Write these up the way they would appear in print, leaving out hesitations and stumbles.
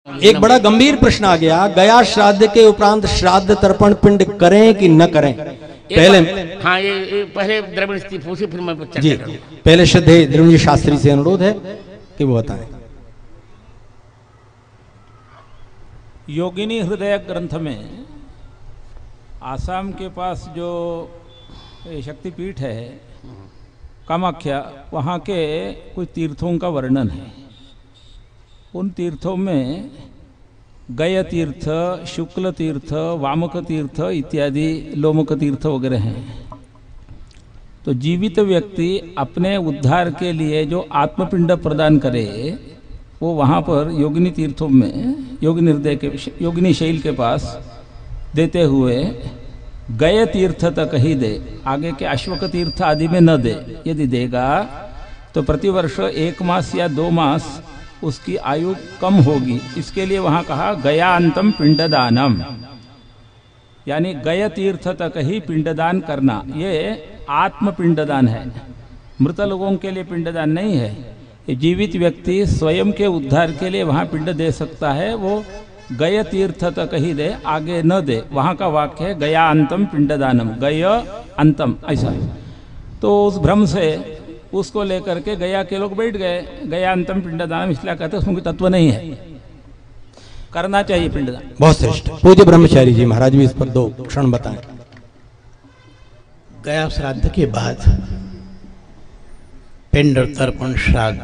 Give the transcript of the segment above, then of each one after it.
एक बड़ा गंभीर प्रश्न आ गया, गया श्राद्ध के उपरांत श्राद्ध तर्पण पिंड करें कि न करें? पहले हाँ ये पहले द्रविड़ स्त्री पूछी, फिर मैं जी पहले श्रद्धेय द्रविड़ जी शास्त्री से अनुरोध है कि वो बताएं। योगिनी हृदय ग्रंथ में आसाम के पास जो शक्तिपीठ है कामाख्या, वहाँ के कुछ तीर्थों का वर्णन है। उन तीर्थों में गय तीर्थ, शुक्ल तीर्थ, वामक तीर्थ इत्यादि, लोमक तीर्थ वगैरह हैं। तो जीवित व्यक्ति अपने उद्धार के लिए जो आत्मपिंड प्रदान करे वो वहाँ पर योगिनी तीर्थों में योगिनी हृदय के योगिनी शैल के पास देते हुए गय तीर्थ तक ही दे, आगे के अश्वक तीर्थ आदि में न दे। यदि देगा तो प्रतिवर्ष 1 मास या 2 मास उसकी आयु कम होगी। इसके लिए वहां कहा गयान्तम पिंडदानम, यानी गय तीर्थ तक ही पिंडदान करना। ये आत्म पिंडदान है, मृत लोगों के लिए पिंडदान नहीं है। ये जीवित व्यक्ति स्वयं के उद्धार के लिए वहां पिंड दे सकता है, वो गय तीर्थ तक ही दे, आगे न दे। वहां का वाक्य है गयान्तम पिंडदानम, गय अंतम, ऐसा। तो उस भ्रम से उसको लेकर के गया के लोग बैठ गए, गयान्तम पिंडदानम इसलिए कहते हैं, उसमें कोई तत्व नहीं है, करना चाहिए पिंडदान। बहुत श्रेष्ठ। पूज्य ब्रह्मचारी जी महाराज भी इस पर 2 क्षण बताएं। गया श्राद्ध के बाद पिंड तर्पण श्राद्ध,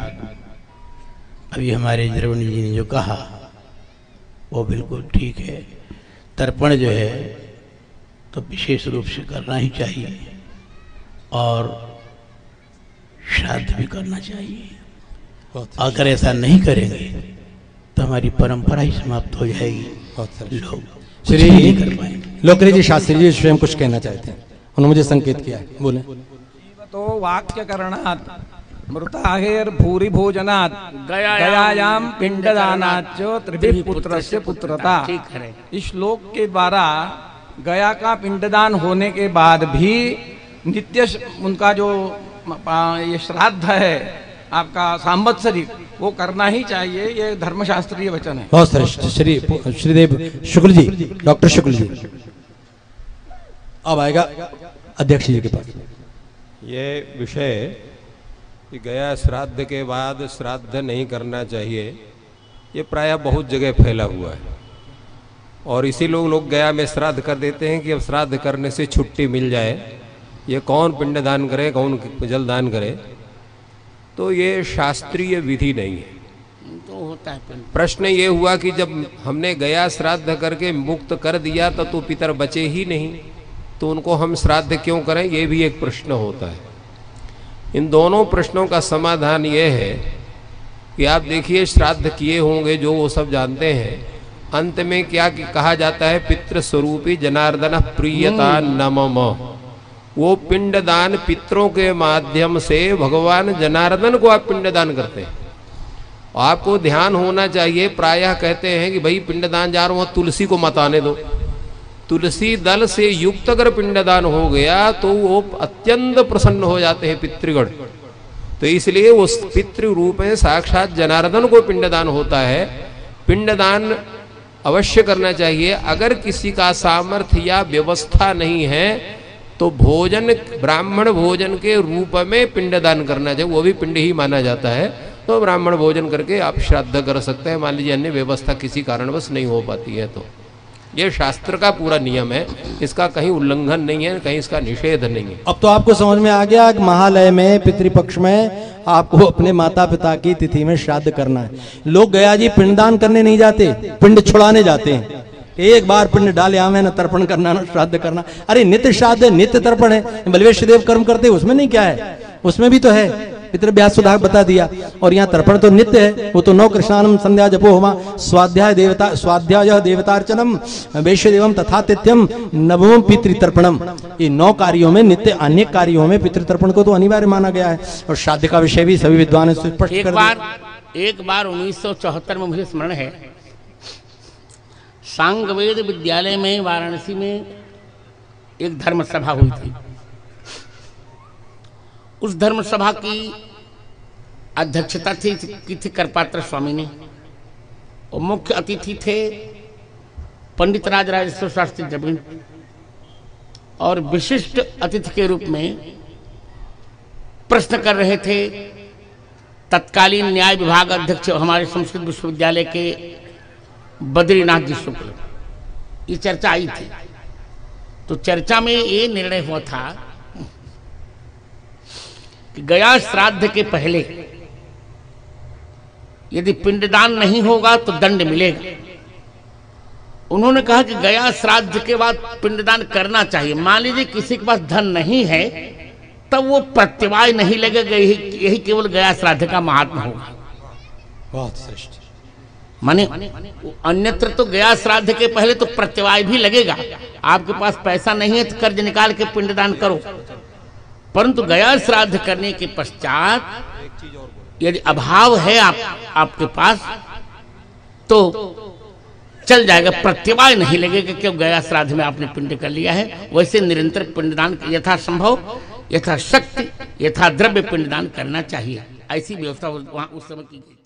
अभी हमारे द्रविड़ जी ने जो कहा वो बिल्कुल ठीक है। तर्पण जो है तो विशेष रूप से करना ही चाहिए और श्राद्ध भी करना चाहिए। अगर ऐसा नहीं करेंगे तो हमारी परंपरा ही समाप्त हो जाएगी, लोग श्री नहीं कर पाएंगे। लोकरी जी शास्त्री जी स्वयं कुछ कहना चाहते हैं, उन्होंने मुझे संकेत किया है, बोले। तो वाक्य करणात् मृताहेर भूरि भोजनात् गयायाम पिंडदानाच्च त्रिभिः पुत्रस्य पुत्रता। इस श्लोक के द्वारा गया का पिंडदान होने के बाद भी नित्य उनका जो ये श्राद्ध है आपका सांवत्सरिक, वो करना ही चाहिए। ये धर्मशास्त्रीय वचन है। बहुत श्रेष्ठ। श्रीदेव शुक्ल जी, डॉक्टर शुक्ल जी, अब आएगा अध्यक्ष जी के पास। ये विषय कि गया श्राद्ध के बाद श्राद्ध नहीं करना चाहिए, ये प्रायः बहुत जगह फैला हुआ है और इसी लोग गया में श्राद्ध कर देते हैं कि अब श्राद्ध करने से छुट्टी मिल जाए। ये कौन पिंडदान करे, कौन जलदान करे, तो ये शास्त्रीय विधि नहीं है। तो होता है प्रश्न ये हुआ कि जब हमने गया श्राद्ध करके मुक्त कर दिया तो पितर बचे ही नहीं, तो उनको हम श्राद्ध क्यों करें, ये भी एक प्रश्न होता है। इन दोनों प्रश्नों का समाधान ये है कि आप देखिए श्राद्ध किए होंगे जो वो सब जानते हैं, अंत में क्या कहा जाता है, पितृस्वरूपी जनार्दन प्रियता नमम। वो पिंडदान पितरों के माध्यम से भगवान जनार्दन को आप पिंडदान करते हैं। आपको ध्यान होना चाहिए, प्रायः कहते हैं कि भाई पिंडदान जा रहा हूं तुलसी को मत आने दो। तुलसी दल से युक्त अगर पिंडदान हो गया तो वो अत्यंत प्रसन्न हो जाते हैं पितृगण। तो इसलिए वो पितृ रूप में साक्षात जनार्दन को पिंडदान होता है। पिंडदान अवश्य करना चाहिए। अगर किसी का सामर्थ्य या व्यवस्था नहीं है तो भोजन, ब्राह्मण भोजन के रूप में पिंडदान करना चाहिए, वो भी पिंड ही माना जाता है। तो ब्राह्मण भोजन करके आप श्राद्ध कर सकते हैं। मान लीजिए अन्य व्यवस्था किसी कारणवश नहीं हो पाती है, तो ये शास्त्र का पूरा नियम है, इसका कहीं उल्लंघन नहीं है, कहीं इसका निषेध नहीं है। अब तो आपको समझ में आ गया कि महालय में पितृपक्ष में आपको अपने माता पिता की तिथि में श्राद्ध करना है। लोग गया जी पिंडदान करने नहीं जाते, पिंड छुड़ाने जाते हैं। एक बार पिंड डाले आवे न तर्पण करना न श्राद्ध करना। अरे नित्य श्राद्ध है, नित्य तर्पण है। बलवेश देव कर्म करते, उसमें नहीं क्या है, उसमें भी तो है। पितृव्यास सुधार बता दिया। और यहाँ तर्पण तो नित्य है, वो तो 9 कृष्णानम संध्या जपो होमा स्वाध्याय देवतार्चनम वैश्य देवम तथा तिथ्यम नवम पितृतर्पणम। ये 9 कार्यों में, नित्य अन्य कार्यों में पितृतर्पण को तो अनिवार्य माना गया है। और श्राद्ध का विषय भी सभी विद्वान स्पष्ट कर दिया। एक बार 1974 में मुझे स्मरण है, सांगवेद विद्यालय में वाराणसी में एक धर्म सभा हुई थी। उस धर्म सभा की अध्यक्षता की थी करपात्र स्वामी ने। और मुख्य अतिथि थे पंडित राजराजेश्वर शास्त्री द्रविड़, और विशिष्ट अतिथि के रूप में प्रश्न कर रहे थे तत्कालीन न्याय विभाग अध्यक्ष हमारे संस्कृत विश्वविद्यालय के बद्रीनाथ जी शुक्ल। ये चर्चा आई थी, तो चर्चा में ये निर्णय हुआ था कि गया श्राद्ध के पहले यदि पिंडदान नहीं होगा तो दंड मिलेगा। उन्होंने कहा कि गया श्राद्ध के बाद पिंडदान करना चाहिए। मान लीजिए किसी के पास धन नहीं है तब वो प्रत्यवाय नहीं लगेगा, यही केवल गया श्राद्ध का महात्मा होगा। बहुत श्रेष्ठ। माने अन्यत्र तो गया श्राद्ध के पहले तो प्रत्यवाय भी लगेगा। आपके पास पैसा नहीं है तो कर्ज निकाल के पिंडदान करो, परंतु गया श्राद्ध करने के पश्चात यदि अभाव है आपके पास तो चल जाएगा, प्रत्यवाय नहीं लगेगा क्यों गया श्राद्ध में आपने पिंड कर लिया है। वैसे निरंतर पिंडदान यथासंभव, यथाशक्ति, यथा द्रव्य पिंडदान करना चाहिए। ऐसी व्यवस्था वहां उस समय की गई।